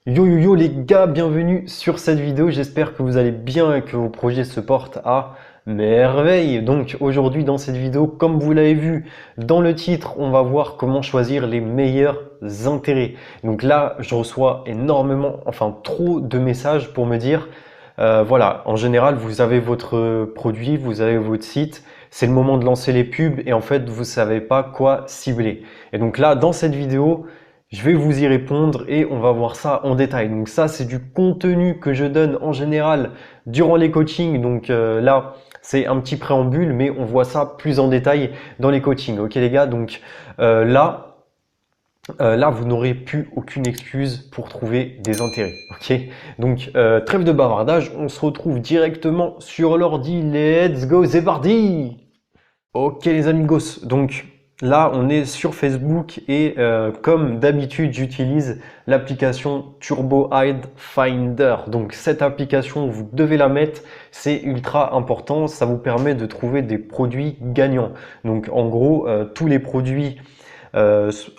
Yo yo yo les gars, bienvenue sur cette vidéo, j'espère que vous allez bien et que vos projets se portent à merveille. Donc aujourd'hui dans cette vidéo, comme vous l'avez vu dans le titre, on va voir comment choisir les meilleurs intérêts. Donc là, je reçois énormément, enfin trop de messages pour me dire, voilà, en général, vous avez votre produit, vous avez votre site, c'est le moment de lancer les pubs et en fait, vous savez pas quoi cibler. Et donc là, dans cette vidéo, je vais vous y répondre et on va voir ça en détail. Donc ça, c'est du contenu que je donne en général durant les coachings. Donc là, c'est un petit préambule, mais on voit ça plus en détail dans les coachings. Ok les gars, donc là, vous n'aurez plus aucune excuse pour trouver des intérêts. Ok, donc trêve de bavardage, on se retrouve directement sur l'ordi. Let's go, c'est parti! Ok les amigos, donc là on est sur Facebook et comme d'habitude j'utilise l'application Turbo Ad Finder. Donc cette application vous devez la mettre, c'est ultra important, ça vous permet de trouver des produits gagnants. Donc en gros tous les produits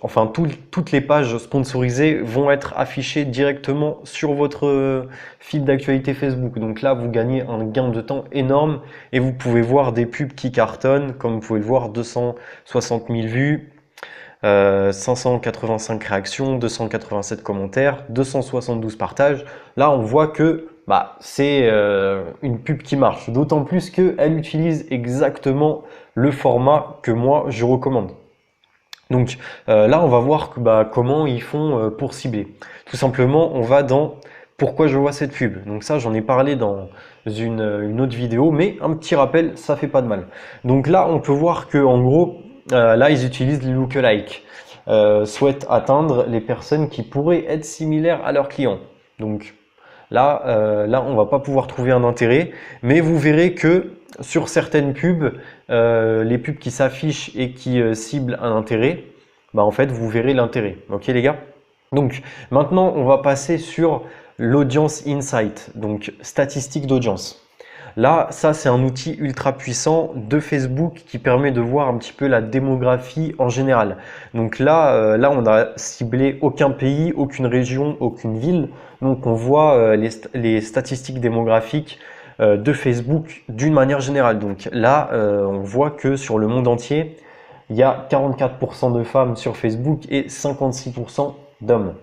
enfin toutes les pages sponsorisées vont être affichées directement sur votre feed d'actualité Facebook. Donc là, vous gagnez un gain de temps énorme et vous pouvez voir des pubs qui cartonnent, comme vous pouvez le voir, 260 000 vues, 585 réactions, 287 commentaires, 272 partages. Là, on voit que c'est une pub qui marche, d'autant plus qu'elle utilise exactement le format que moi je recommande. Donc là, on va voir comment ils font pour cibler. Tout simplement, on va dans pourquoi je vois cette pub. Donc ça, j'en ai parlé dans une autre vidéo, mais un petit rappel, ça fait pas de mal. Donc là, on peut voir que en gros, là, ils utilisent les lookalike, souhaitent atteindre les personnes qui pourraient être similaires à leurs clients. Donc là, on va pas pouvoir trouver un intérêt, mais vous verrez que sur certaines pubs, les pubs qui s'affichent et qui ciblent un intérêt, en fait, vous verrez l'intérêt. Ok, les gars? Donc, maintenant, on va passer sur l'audience insight, donc statistiques d'audience. Là, ça, c'est un outil ultra puissant de Facebook qui permet de voir un petit peu la démographie en général. Donc là, on a ciblé aucun pays, aucune région, aucune ville. Donc, on voit les statistiques démographiques de Facebook d'une manière générale. Donc là, on voit que sur le monde entier, il y a 44% de femmes sur Facebook et 56% d'hommes.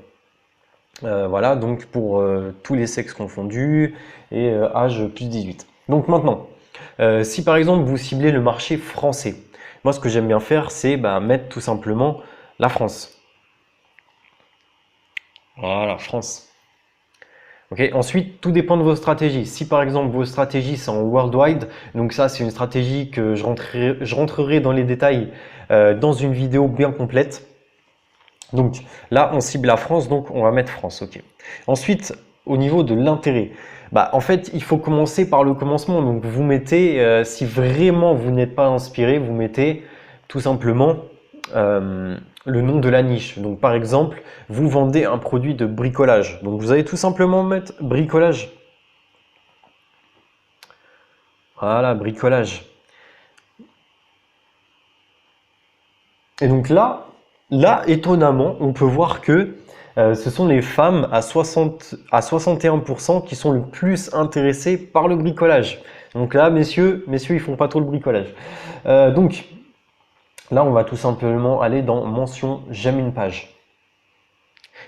Voilà, donc pour tous les sexes confondus et âge plus 18. Donc maintenant, si par exemple vous ciblez le marché français, moi ce que j'aime bien faire, c'est mettre tout simplement la France. Voilà, France. Ok. Ensuite, tout dépend de vos stratégies. Si par exemple vos stratégies sont en worldwide, donc ça c'est une stratégie que je rentrerai dans les détails dans une vidéo bien complète. Donc là, on cible la France, donc on va mettre France. Ok. Ensuite, au niveau de l'intérêt, en fait, il faut commencer par le commencement. Donc vous mettez, si vraiment vous n'êtes pas inspiré, vous mettez tout simplement le nom de la niche. Donc par exemple, vous vendez un produit de bricolage. Donc vous allez tout simplement mettre bricolage. Voilà, bricolage. Et donc là, étonnamment, on peut voir que ce sont les femmes à 61% qui sont le plus intéressées par le bricolage. Donc là, messieurs, ils font pas trop le bricolage. Donc là, on va tout simplement aller dans mention j'aime une page.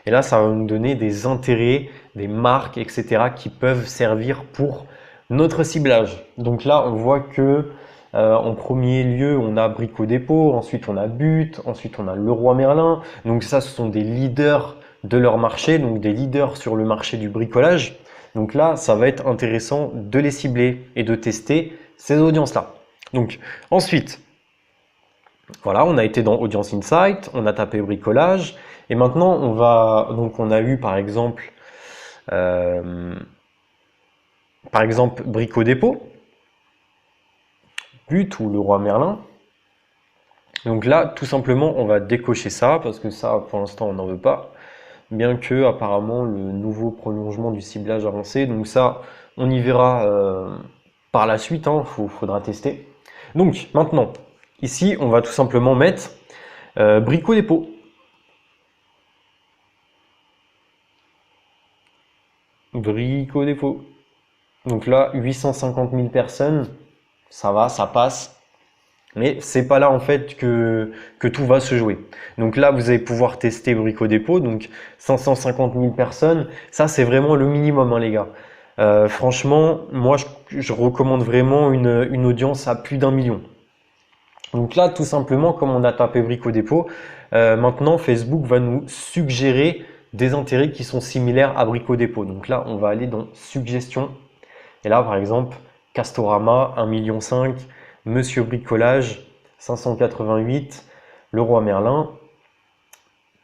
Et là, ça va nous donner des intérêts, des marques, etc. qui peuvent servir pour notre ciblage. Donc là, on voit que en premier lieu, on a Brico Dépôt, ensuite on a But, ensuite on a Leroy Merlin. Donc ça, ce sont des leaders de leur marché, donc des leaders sur le marché du bricolage. Donc là, ça va être intéressant de les cibler et de tester ces audiences-là. Donc ensuite, voilà, on a été dans Audience Insight, on a tapé bricolage, et maintenant on a eu euh, par exemple Brico Dépôt, But ou Leroy Merlin. Donc là, tout simplement, on va décocher ça parce que ça, pour l'instant, on n'en veut pas. Bien que apparemment le nouveau prolongement du ciblage avancé, donc ça, on y verra par la suite. Faudra tester. Donc maintenant, ici, on va tout simplement mettre Brico Dépôt. Brico Dépôt. Donc là, 850 000 personnes, ça va, ça passe. Mais c'est pas là en fait que tout va se jouer. Donc là, vous allez pouvoir tester Brico Dépôt. Donc 550 000 personnes, ça c'est vraiment le minimum, hein, les gars. Franchement, moi je recommande vraiment une audience à plus d'1 million. Donc là, tout simplement, comme on a tapé Brico Dépôt, maintenant Facebook va nous suggérer des intérêts qui sont similaires à Brico Dépôt. Donc là, on va aller dans Suggestions. Et là, par exemple, Castorama, 1,5 million, Monsieur Bricolage, 588, Leroy Merlin,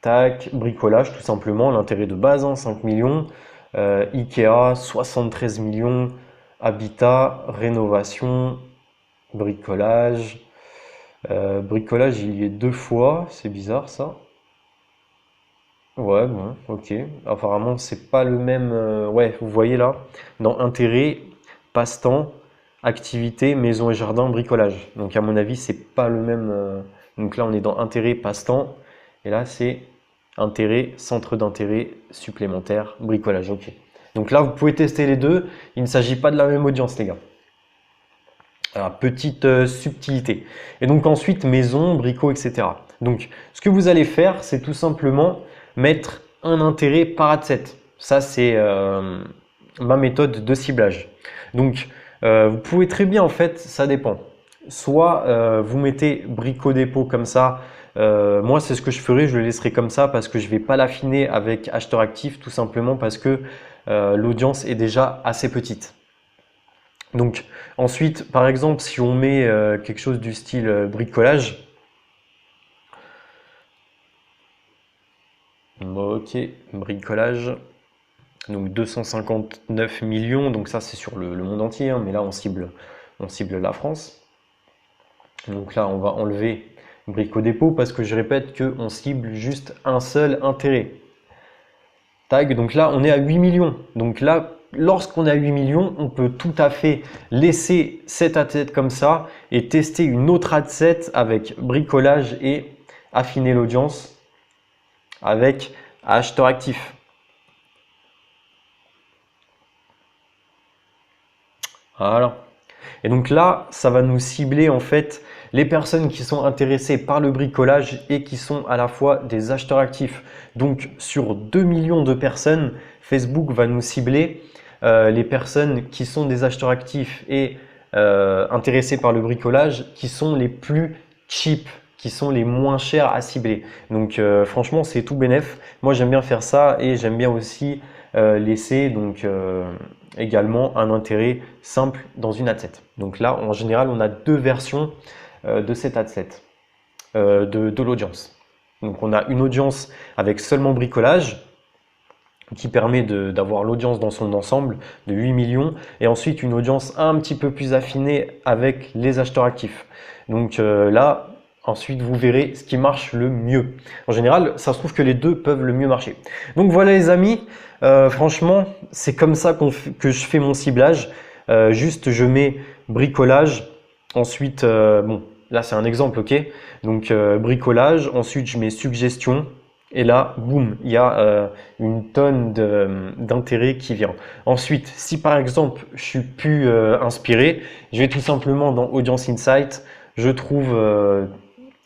tac, bricolage tout simplement, l'intérêt de base, hein, 5 millions, Ikea, 73 millions, Habitat, rénovation, bricolage, bricolage il y est 2 fois, c'est bizarre ça. Ouais, bon, ok. Apparemment, c'est pas le même. Ouais, vous voyez là, dans intérêt, passe-temps, activité, maison et jardin, bricolage. Donc, à mon avis, c'est pas le même. Donc là, on est dans intérêt, passe-temps. Et là, c'est intérêt, centre d'intérêt supplémentaire, bricolage. Ok. Donc là, vous pouvez tester les deux. Il ne s'agit pas de la même audience, les gars. Alors, petite subtilité. Et donc, ensuite, maison, brico, etc. Donc, ce que vous allez faire, c'est tout simplement mettre un intérêt par adset. Ça, c'est ma méthode de ciblage. Donc, vous pouvez très bien, en fait, ça dépend. Soit vous mettez Brico Dépôt comme ça. Moi, c'est ce que je ferai. Je le laisserai comme ça parce que je ne vais pas l'affiner avec acheteur actif, tout simplement parce que l'audience est déjà assez petite. Donc, ensuite, par exemple, si on met quelque chose du style bricolage, ok, bricolage, donc 259 millions, donc ça c'est sur le monde entier, hein, mais là on cible la France. Donc là on va enlever Brico Dépôt parce que je répète qu'on cible juste un seul intérêt. Tag, donc là on est à 8 millions. Donc là, lorsqu'on est à 8 millions, on peut tout à fait laisser cet adset comme ça et tester une autre adset avec bricolage et affiner l'audience avec acheteur actif. Voilà. Et donc là, ça va nous cibler en fait les personnes qui sont intéressées par le bricolage et qui sont à la fois des acheteurs actifs. Donc sur 2 millions de personnes, Facebook va nous cibler les personnes qui sont des acheteurs actifs et intéressés par le bricolage, qui sont les plus cheap, qui sont les moins chers à cibler. Donc franchement, c'est tout bénef. Moi, j'aime bien faire ça et j'aime bien aussi laisser donc également un intérêt simple dans une adset. Donc là, en général, on a deux versions de cette adset, de l'audience. Donc on a une audience avec seulement bricolage qui permet d'avoir l'audience dans son ensemble de 8 millions et ensuite une audience un petit peu plus affinée avec les acheteurs actifs. Donc là, ensuite, vous verrez ce qui marche le mieux. En général, ça se trouve que les deux peuvent le mieux marcher. Donc voilà les amis, franchement, c'est comme ça que je fais mon ciblage. Juste, je mets bricolage. Ensuite, bon, là c'est un exemple, ok. Donc bricolage. Ensuite, je mets suggestion. Et là, boum, il y a une tonne d'intérêt qui vient. Ensuite, si par exemple, je suis plus inspiré, je vais tout simplement dans Audience Insight. Je trouve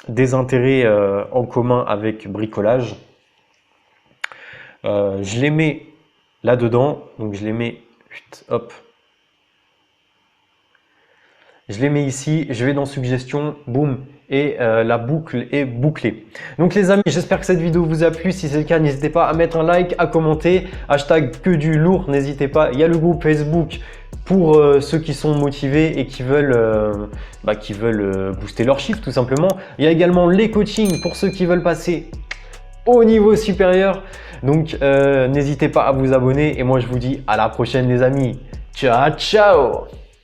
des intérêts en commun avec bricolage. Je les mets là-dedans, donc je les mets, hop, je les mets ici, je vais dans suggestion, boum, et la boucle est bouclée. Donc les amis, j'espère que cette vidéo vous a plu. Si c'est le cas, n'hésitez pas à mettre un like, à commenter, hashtag que du lourd, n'hésitez pas. Il y a le groupe Facebook pour ceux qui sont motivés et qui veulent booster leur chiffre tout simplement. Il y a également les coachings pour ceux qui veulent passer au niveau supérieur. Donc n'hésitez pas à vous abonner et moi je vous dis à la prochaine les amis. Ciao ciao.